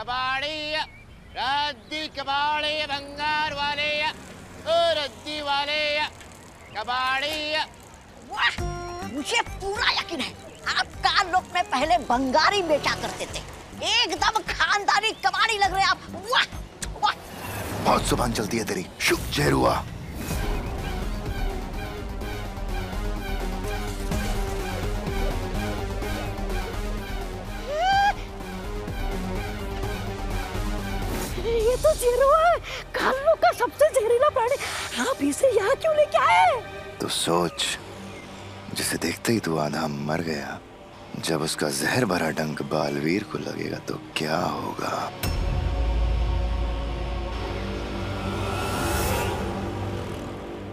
कबाड़ी रद्दी कबाड़ी भंगार वाले रद्दी वाले कबाड़ी। वाह, मुझे पूरा यकीन है आप कार लोग में पहले बंगारी बेचा करते थे। एकदम खानदानी कबाड़ी लग रहे आप। वाह वाह, बहुत जुबान चलती है तेरी। शुभ जहर हुआ। ये तो जेरुआ है, कालों का सबसे जहरीला प्राणी। आप इसे यहाँ क्यों लेके आए? तो सोच, जिसे देखते ही तू आधा मर गया, जब उसका जहर भरा डंक बालवीर को लगेगा तो क्या होगा?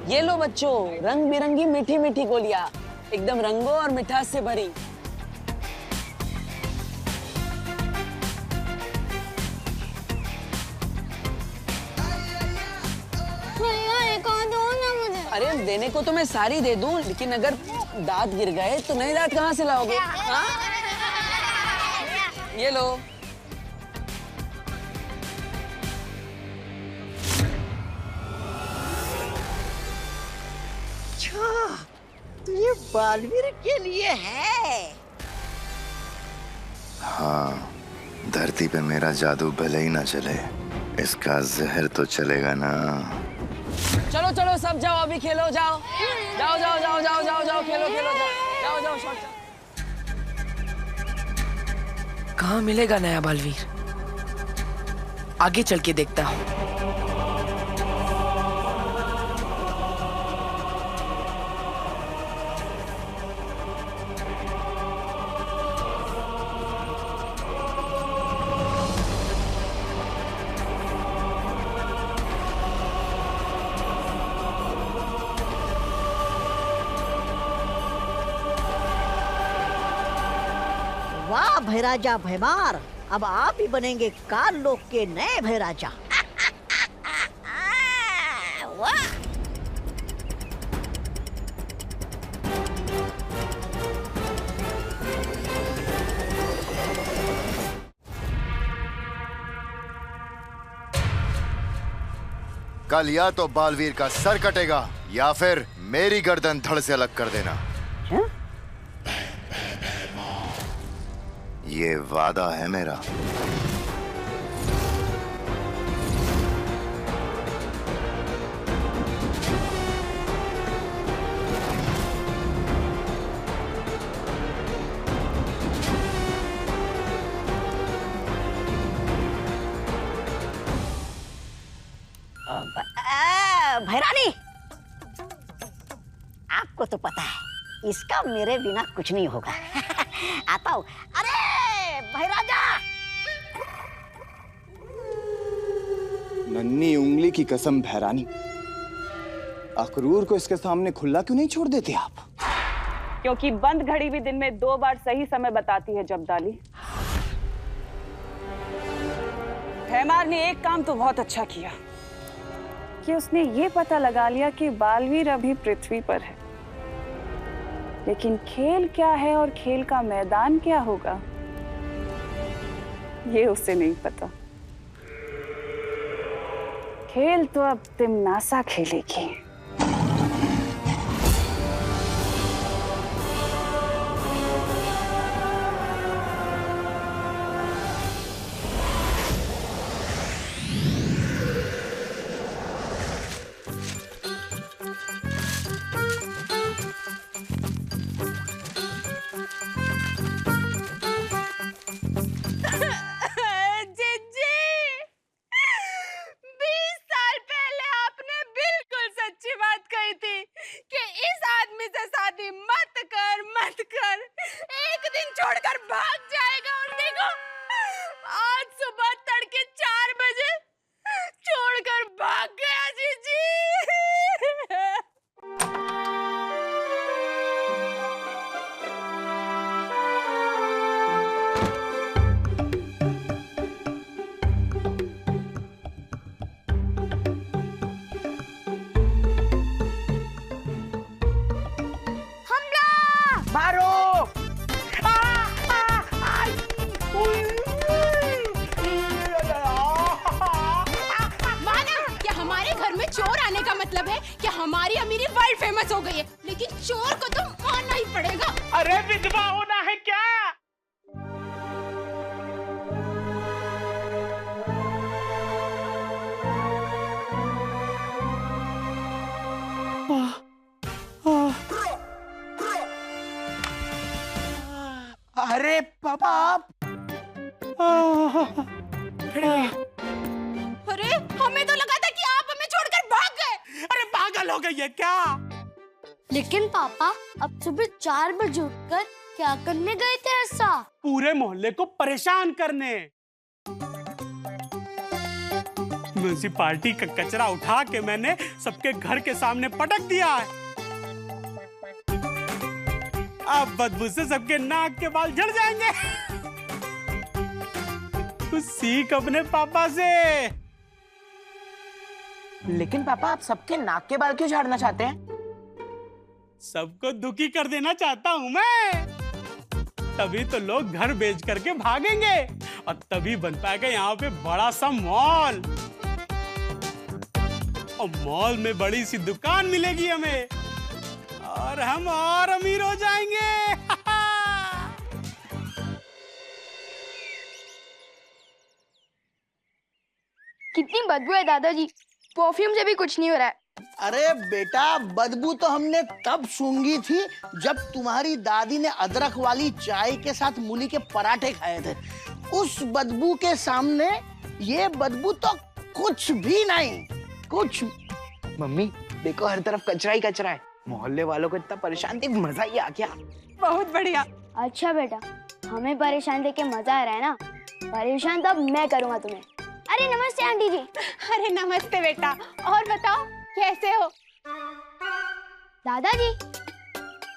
ये लो बच्चों, रंग बिरंगी मीठी मीठी गोलियां, एकदम रंगों और मिठास से भरी। अरे देने को तो मैं सारी दे दूं, लेकिन अगर दांत गिर गए तो नए दांत कहाँ से लाओगे? हाँ? ये लो। अच्छा, तो ये बालवीर के लिए है। हाँ, धरती पे मेरा जादू भले ही ना चले, इसका जहर तो चलेगा ना। चलो चलो सब जाओ, अभी खेलो, जाओ जाओ जाओ जाओ जाओ जाओ जाओ, खेलो खेलो, जाओ जाओ जाओ शॉट। कहाँ मिलेगा नया बालवीर? आगे चल के देखता हूँ। वाह भैराजा भैमार, अब आप ही बनेंगे काल लोक के नए भैराजा। वाह, कल या तो बालवीर का सर कटेगा या फिर मेरी गर्दन धड़ से अलग कर देना। ये वादा है मेरा। भैरानी, आपको तो पता है इसका मेरे बिना कुछ नहीं होगा। आता हूँ। अरे भैराजा, नन्ही उंगली की कसम भैरानी, अकरूर को इसके सामने खुला क्यों नहीं छोड़ देते आप? क्योंकि बंद घड़ी भी दिन में 2 बार सही समय बताती है जब्दाली। भैमार ने एक काम तो बहुत अच्छा किया कि उसने ये पता लगा लिया कि बालवीर अभी पृथ्वी पर है, लेकिन खेल क्या है और खेल का मैदान क्या होगा ये उसे नहीं पता। खेल तो अब तिमनासा खेलेगी। छोड़कर भाग जाएगा और देखो आज सुबह तड़के 4 बजे छोड़कर भाग गया जीजी। मारो! हमारी अमीरी वर्ल्ड फेमस हो गई है, लेकिन चोर को तो मानना ही पड़ेगा। अरे विधवा होना है क्या? अरे पापा आप अरे हमें तो लगा था कि आप हमें छोड़कर भाग गए। अरे पागल हो गई है क्या? लेकिन पापा अब सुबह 4 बजे उठकर क्या करने गए थे ऐसा? पूरे मोहल्ले को परेशान करने। म्युनिसिपालिटी का कचरा उठा के मैंने सबके घर के सामने पटक दिया है। अब बदबू से सबके नाक के बाल झड़ जाएंगे। तू सीख अपने पापा से। लेकिन पापा आप सबके नाक के बाल क्यों झाड़ना चाहते हैं? सबको दुखी कर देना चाहता हूं मैं। तभी तो लोग घर बेच करके भागेंगे और तभी बन पाएगा यहाँ पे बड़ा सा मॉल। और मॉल में बड़ी सी दुकान मिलेगी हमें और हम और अमीर हो जाएंगे। कितनी बदबू है दादाजी, परफ्यूम से भी कुछ नहीं हो रहा है। अरे बेटा बदबू तो हमने तब सूंघी थी जब तुम्हारी दादी ने अदरक वाली चाय के साथ मूली के पराठे खाए थे। उस बदबू के सामने ये बदबू तो कुछ भी नहीं। कुछ मम्मी देखो हर तरफ कचरा ही कचरा है। मोहल्ले वालों को इतना परेशान देख मजा ही आ गया। बहुत बढ़िया। अच्छा बेटा, हमें परेशान देख के मजा आ रहा है ना? परेशान तो अब मैं करूँगा तुम्हें। अरे नमस्ते आंटी जी। अरे नमस्ते बेटा, और बताओ कैसे हो? दादाजी,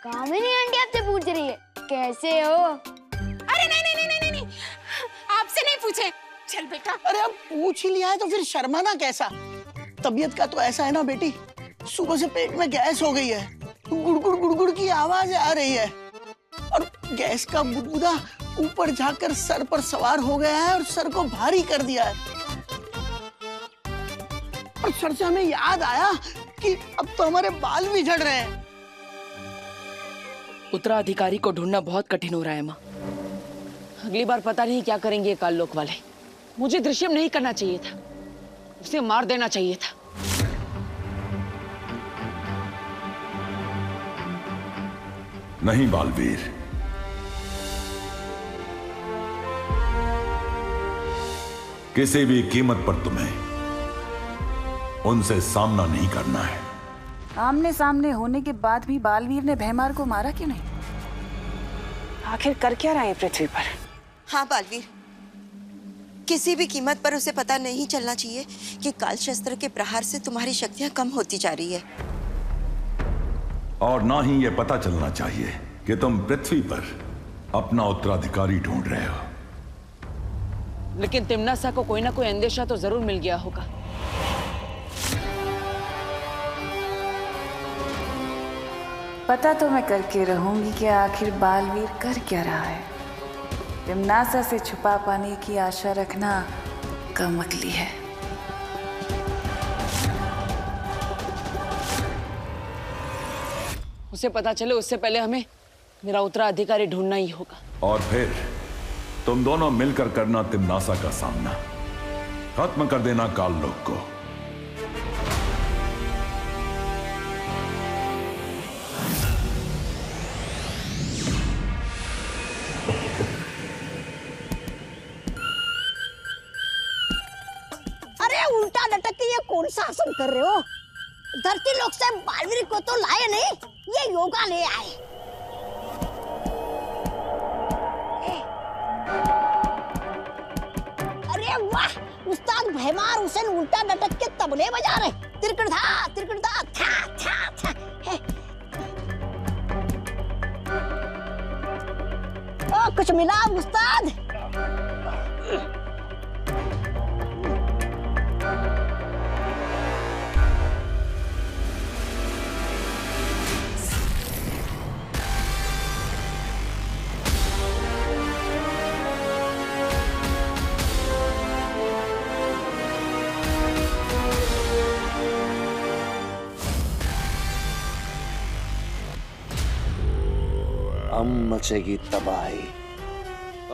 कामिनी आंटी आपसे पूछ रही है कैसे हो? अरे नहीं, आपसे नहीं पूछे। चल बेटा। अरे अब पूछ ही लिया है तो फिर शर्माना कैसा? तबीयत का तो ऐसा है ना बेटी, सुबह से पेट में गैस हो गई है, गुड़गुड़ गुड़गुड़ की आवाज आ रही है और गैस का बुदबुदा ऊपर जाकर सर पर सवार हो गया है और सर को भारी कर दिया है। और सर से हमें याद आया कि अब तो हमारे बाल भी झड़ रहे हैं। उत्तराधिकारी को ढूंढना बहुत कठिन हो रहा है माँ। अगली बार पता नहीं क्या करेंगे काल लोक वाले। मुझे दृश्यम नहीं करना चाहिए था, उसे मार देना चाहिए था। नहीं बालवीर, किसी भी कीमत पर तुम्हें उनसे सामना नहीं करना है। आमने सामने होने के बाद भी बालवीर ने भैमार को मारा क्यों नहीं? आखिर कर क्या रहा है पृथ्वी पर? हाँ बालवीर, किसी भी कीमत पर उसे पता नहीं चलना चाहिए कि काल शस्त्र के प्रहार से तुम्हारी शक्तियां कम होती जा रही है। और ना ही यह पता चलना चाहिए कि तुम पृथ्वी पर अपना उत्तराधिकारी ढूंढ रहे हो। लेकिन तिम्नासा को कोई ना कोई अंदेशा तो जरूर मिल गया होगा। पता तो मैं करके रहूंगी कि आखिर बालवीर कर क्या रहा है। तिम्नासा से छुपा पाने की आशा रखना कम अक्ली है। उसे पता चले उससे पहले हमें मेरा उत्तराधिकारी ढूंढना ही होगा। और फिर तुम दोनों मिलकर करना तिम्नासा का सामना, खत्म कर देना काल लोक को। अरे उल्टा लटक के ये कौन सा आसन कर रहे हो? धरती लोक से बालवीर को तो लाए नहीं, ये योगा ले आए। अरे वाह, उस्ताद भैमार हुसैन उल्टा लटक के तबले बजा रहे। तिरकड़धा तिरकड़धा था था था। ओ कुछ मिला उस्ताद? अब मचेगी तबाही,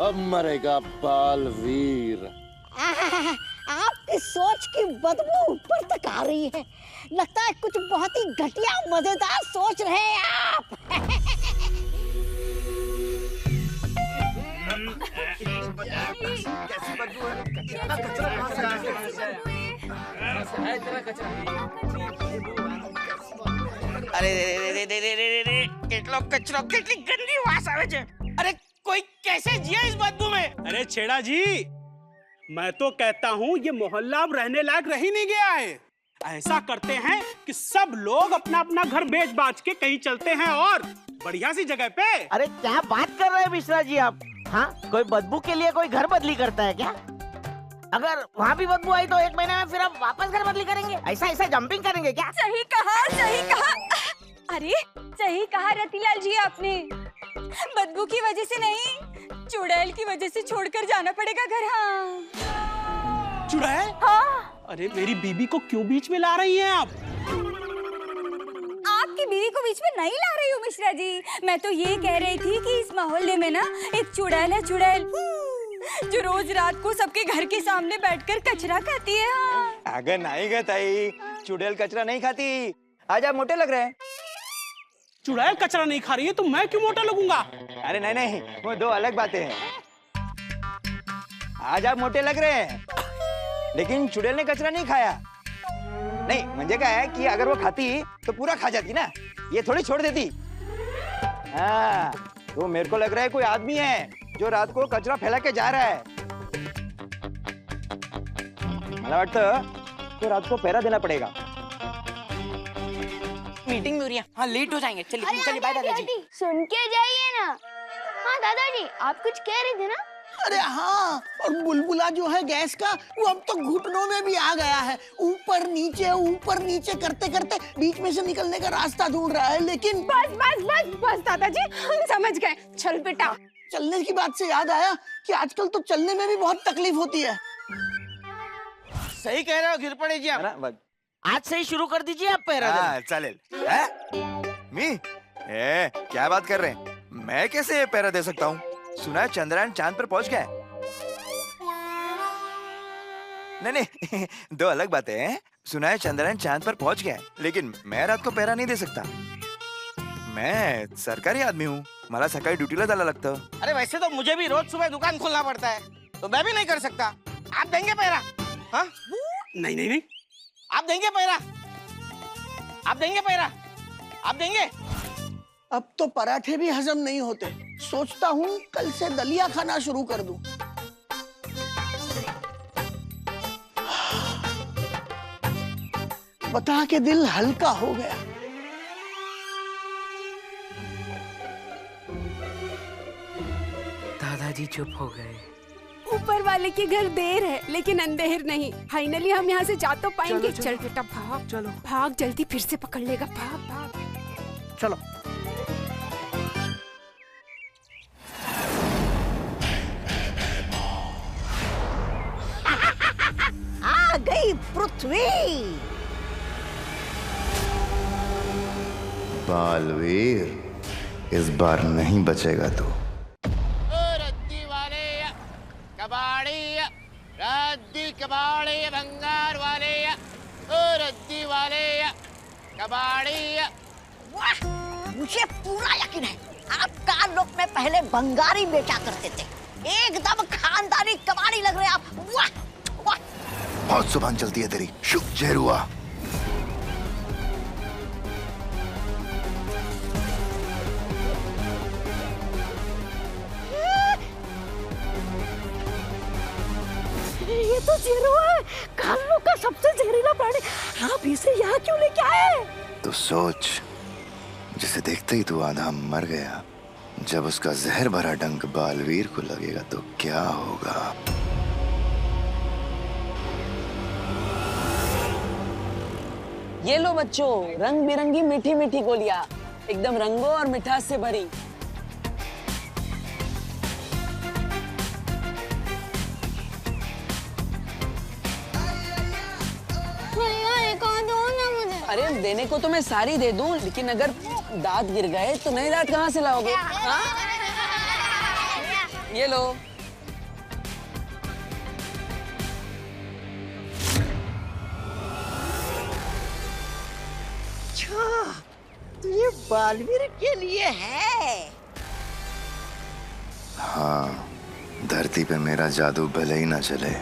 अब मरेगा बालवीर। आपकी सोच की बदबू ऊपर तक आ रही है। लगता है कुछ बहुत ही घटिया मजेदार सोच रहे हैं आप। अरे रे रे रे रे रे रे કેટલો કચરો, કેટલી ગંદી વાસ આવે છે। अरे कोई कैसे जिया इस बदबू में? अरे छेड़ा जी, मैं तो कहता हूँ ये मोहल्ला अब रहने लायक रह ही नहीं गया है। ऐसा करते हैं कि सब लोग अपना अपना घर बेच बाच के कहीं चलते हैं और बढ़िया सी जगह पे। अरे क्या बात कर रहे हैं मिश्रा जी आप? हाँ, कोई बदबू के लिए कोई घर बदली करता है क्या? अगर वहाँ भी बदबू आई तो 1 महीने में फिर आप वापस घर बदली करेंगे? ऐसा जंपिंग करेंगे क्या? सही कहा, सही कहा। अरे सही कहा रतिलाल जी आपने। बदबू की वजह से नहीं, चुड़ैल की वजह से छोड़कर जाना पड़ेगा घर। हाँ। चुड़ैल? हाँ। अरे मेरी बीबी को क्यों बीच में ला रही हैं आप? आपकी बीवी को बीच में नहीं ला रही हूँ मिश्रा जी। मैं तो ये कह रही थी कि इस मोहल्ले में ना एक चुड़ैल है, चुड़ैल, जो रोज रात को सबके घर के सामने बैठकर कचरा खाती है। हाँ। अगर नहीं गए ताई, चुड़ैल कचरा नहीं खाती। आज आप मोटे लग रहे हैं। चुड़ैल कचरा नहीं खा रही है तो मैं क्यों मोटा लगूंगा? अरे नहीं नहीं, वो दो अलग बातें हैं। आज आप मोटे लग रहे हैं, लेकिन चुड़ैल ने कचरा नहीं खाया। नहीं, मुझे क्या है कि अगर वो खाती तो पूरा खा जाती ना, ये थोड़ी छोड़ देती। हाँ, तो मेरे को लग रहा है कोई आदमी है जो रात को कचरा फैला के जा रहा है। मला वाटतं तो रात को पहरा देना पड़ेगा। मीटिंग में हो रही है। हाँ, लेट हो जाएंगे। चलिए चलिए, बाय दादाजी। सुन के जाइए ना। हाँ दादाजी, आप कुछ कह रहे थे ना? अरे हाँ, और बुलबुला जो है गैस का, वो अब तो घुटनों में भी आ गया है। ऊपर नीचे करते करते बीच में से निकलने का रास्ता ढूंढ रहा है, लेकिन बस दादाजी, हम समझ गए। चल बेटा। चलने की बात से याद आया कि आजकल तो चलने में भी बहुत तकलीफ होती है। सही कह रहे हो, गिर पड़े जी आप। आज से ही शुरू कर दीजिए आप पैरा हाँ, चालेल। मी? क्या बात कर रहे हैं? मैं कैसे पैरा दे सकता हूँ? सुना है चंद्रयान चांद पर पहुंच गया है। नहीं, दो अलग बातें हैं। सुना है चंद्रयान चांद पर पहुंच गया है, लेकिन मैं रात को पैरा नहीं दे सकता। मैं सरकारी आदमी हूँ, मला सकाळी ड्यूटीला जायला लागतं। अरे वैसे तो मुझे भी रोज सुबह दुकान खोलना पड़ता है, तो मैं भी नहीं कर सकता। आप देंगे पैरा? हाँ? नहीं, आप देंगे पैरा? आप देंगे पैरा? आप देंगे? अब तो पराठे भी हजम नहीं होते। सोचता हूँ कल से दलिया खाना शुरू कर दूं। बता के दिल हल्का हो गया। दादाजी चुप हो गए। ऊपर वाले के घर देर है, लेकिन अंधेर नहीं। फाइनली हम यहाँ से जा तो पाएंगे। चल बेटा, भाग। चलो भाग, जल्दी फिर से पकड़ लेगा। भाग। चलो। आ गई पृथ्वी। बालवीर, इस बार नहीं बचेगा तू। रद्दी वाले कबाड़ी, रद्दी कबाड़ी भंगार वाले, रद्दी वाले कबाड़ी। वाह, मुझे पूरा यकीन है आप काल लोक में पहले बंगारी बेचा करते थे। एकदम खानदानी कबाड़ी लग रहे हैं आप। वाह वाह, बहुत जुबान चलती है तेरी। शुभ जहरुआ। ये तो ज़ेरुआ है, काल लोक का सबसे जहरीला प्राणी। आप इसे यहाँ क्यों लेके आए? तो सोच, जिसे देखते ही तू आधा मर गया, जब उसका जहर भरा डंक बालवीर को लगेगा तो क्या होगा? ये लो बच्चों, रंग बिरंगी मीठी मीठी गोलियां, एकदम रंगों और मिठास से भरी। अरे देने को तो मैं सारी दे दूं, लेकिन अगर दांत गिर गए तो नए दांत कहाँ से लाओगे? हाँ? ये लो। अच्छा, तो ये बालवीर के लिए है। हाँ, धरती पे मेरा जादू भले ही ना चले,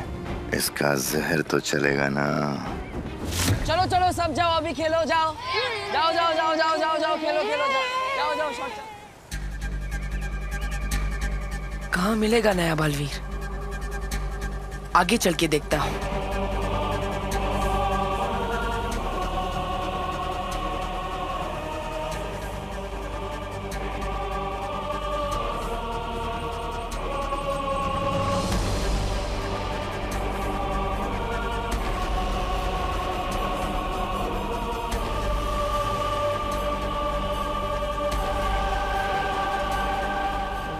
इसका जहर तो चलेगा ना। चलो चलो सब जाओ, अभी खेलो, जाओ जाओ जाओ जाओ जाओ जाओ जाओ खेलो खेलो जाओ जाओ जाओ शॉट। कहाँ मिलेगा नया बालवीर? आगे चल के देखता हूँ।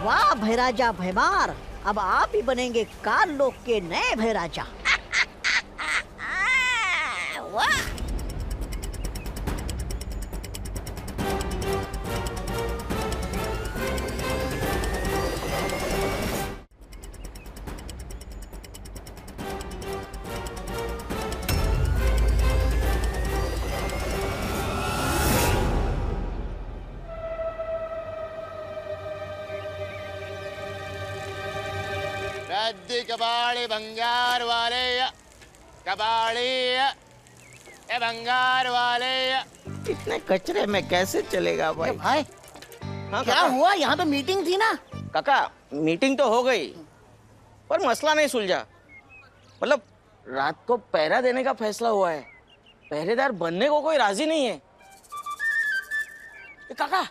वाह भैराजा भैमार, अब आप ही बनेंगे काल लोक के नए भैराजा। वाह। रद्दी कबाड़ी भंगार वाले कबाड़ी ए भंगार वाले। इतने कचरे में कैसे चलेगा भाई? भाई हाँ, क्या हुआ? यहाँ पे मीटिंग थी ना? काका मीटिंग तो हो गई पर मसला नहीं सुलझा। मतलब रात को पहरा देने का फैसला हुआ है, पहरेदार बनने को कोई राजी नहीं है। काका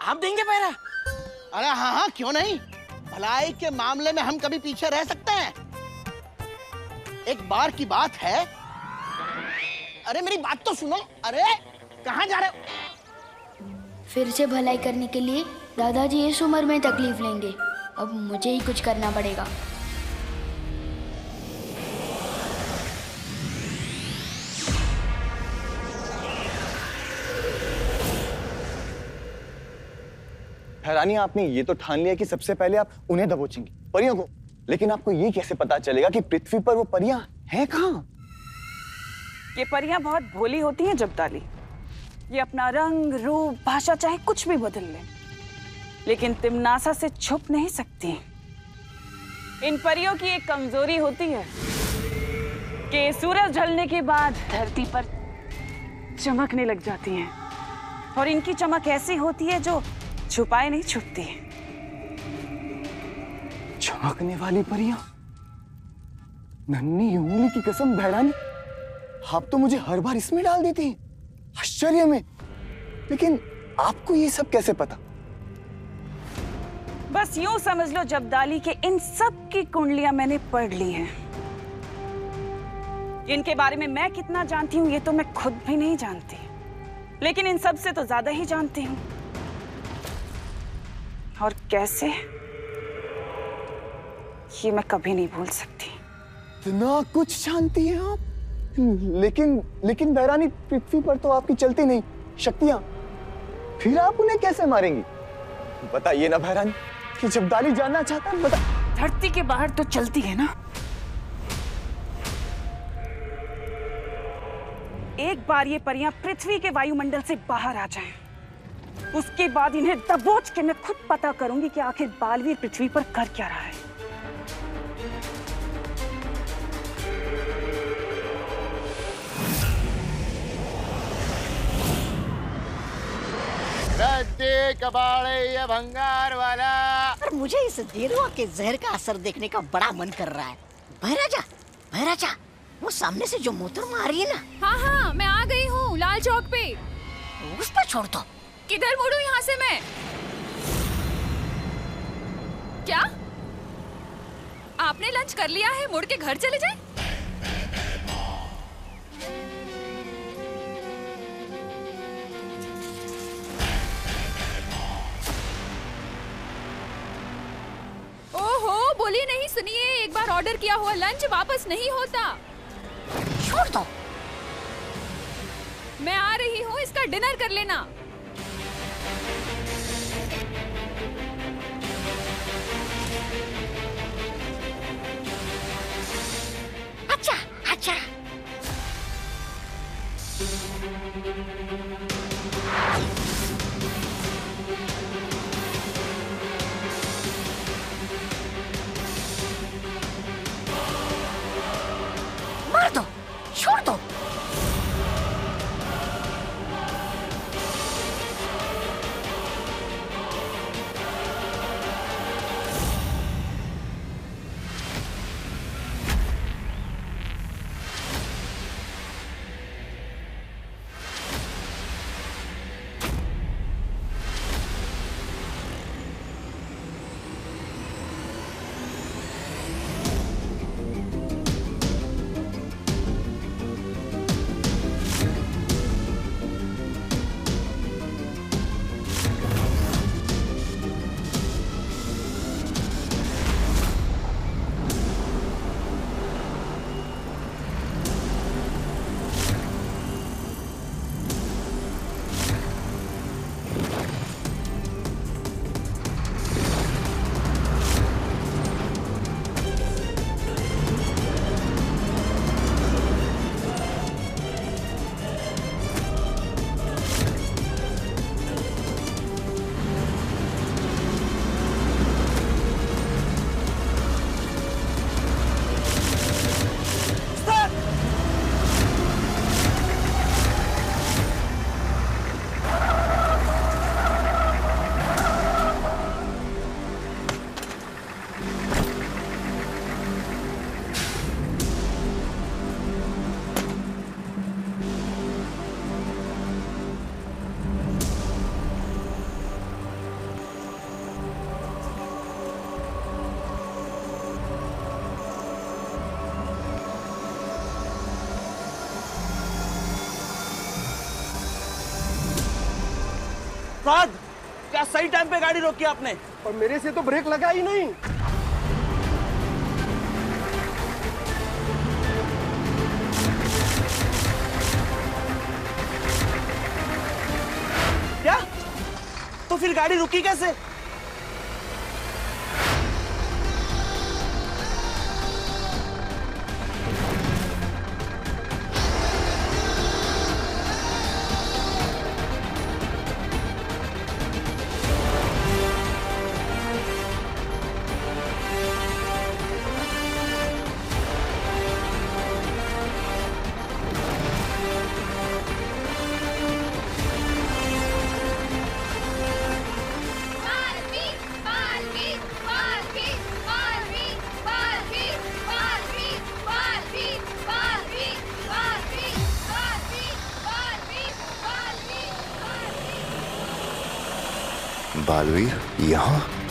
आप देंगे पहरा? अरे हाँ हाँ, क्यों नहीं। भलाई के मामले में हम कभी पीछे रह सकते हैं? एक बार की बात है। अरे मेरी बात तो सुनो। अरे कहाँ जा रहे हो? फिर से भलाई करने के लिए दादाजी इस उम्र में तकलीफ लेंगे। अब मुझे ही कुछ करना पड़ेगा। रानी, आपने ये तो ठान लिया कि सबसे पहले आप उन्हें दबोचेंगे, परियों को, लेकिन आपको ये कैसे पता चलेगा कि पृथ्वी पर वो परियां हैं कहाँ? ये परियां बहुत भोली होती हैं जब्दाली। ये अपना रंग, रूप, भाषा चाहे कुछ भी बदल ले, लेकिन तिमनासा से छुप नहीं सकती। इन परियों की एक कमजोरी होती है कि सूरज ढलने के बाद धरती पर चमकने लग जाती हैं, और इनकी चमक ऐसी होती है जो छुपाए नहीं छुपती। चमकने वाली परियां? नन्ही उंगली की कसम भैरानी, आप तो मुझे हर बार इसमें डाल देती हैं, आश्चर्य में। लेकिन आपको ये सब कैसे पता? बस यूं समझ लो जब्दाली के इन सब की कुंडलियां मैंने पढ़ ली हैं। इनके बारे में मैं कितना जानती हूँ ये तो मैं खुद भी नहीं जानती, लेकिन इन सब से तो ज्यादा ही जानती हूँ। और कैसे, ये मैं कभी नहीं भूल सकती। इतना कुछ जानती हैं आप? लेकिन भैरानी, पृथ्वी पर तो आपकी चलती नहीं शक्तियां, फिर आप उन्हें कैसे मारेंगी? बताइए ना भैरानी, कि जब्दाली जानना चाहता है, बता। धरती के बाहर तो चलती है ना। एक बार ये परियां पृथ्वी के वायुमंडल से बाहर आ जाएं, उसके बाद इन्हें दबोच के मैं खुद पता करूंगी कि आखिर बालवीर पृथ्वी पर कर क्या रहा है। रद्दी कबाड़ी ये भंगार वाला। पर मुझे इस देरुआ के जहर का असर देखने का बड़ा मन कर रहा है। भैराजा, भैराजा, वो सामने से जो मोहतरमा आ रही है ना। हाँ हाँ, मैं आ गई हूँ लाल चौक पे। उस पर छोड़ दो। किधर मुड़ूं यहाँ से मैं? क्या आपने लंच कर लिया है? मुड़ के घर चले जाएं? ओहो, बोलिए नहीं, सुनिए, एक बार ऑर्डर किया हुआ लंच वापस नहीं होता। छोड़ दो। मैं आ रही हूँ, इसका डिनर कर लेना। उस्ताद, क्या सही टाइम पे गाड़ी रोकी आपने? और मेरे से तो ब्रेक लगा ही नहीं। क्या? तो फिर गाड़ी रुकी कैसे? बालवीर यहाँ?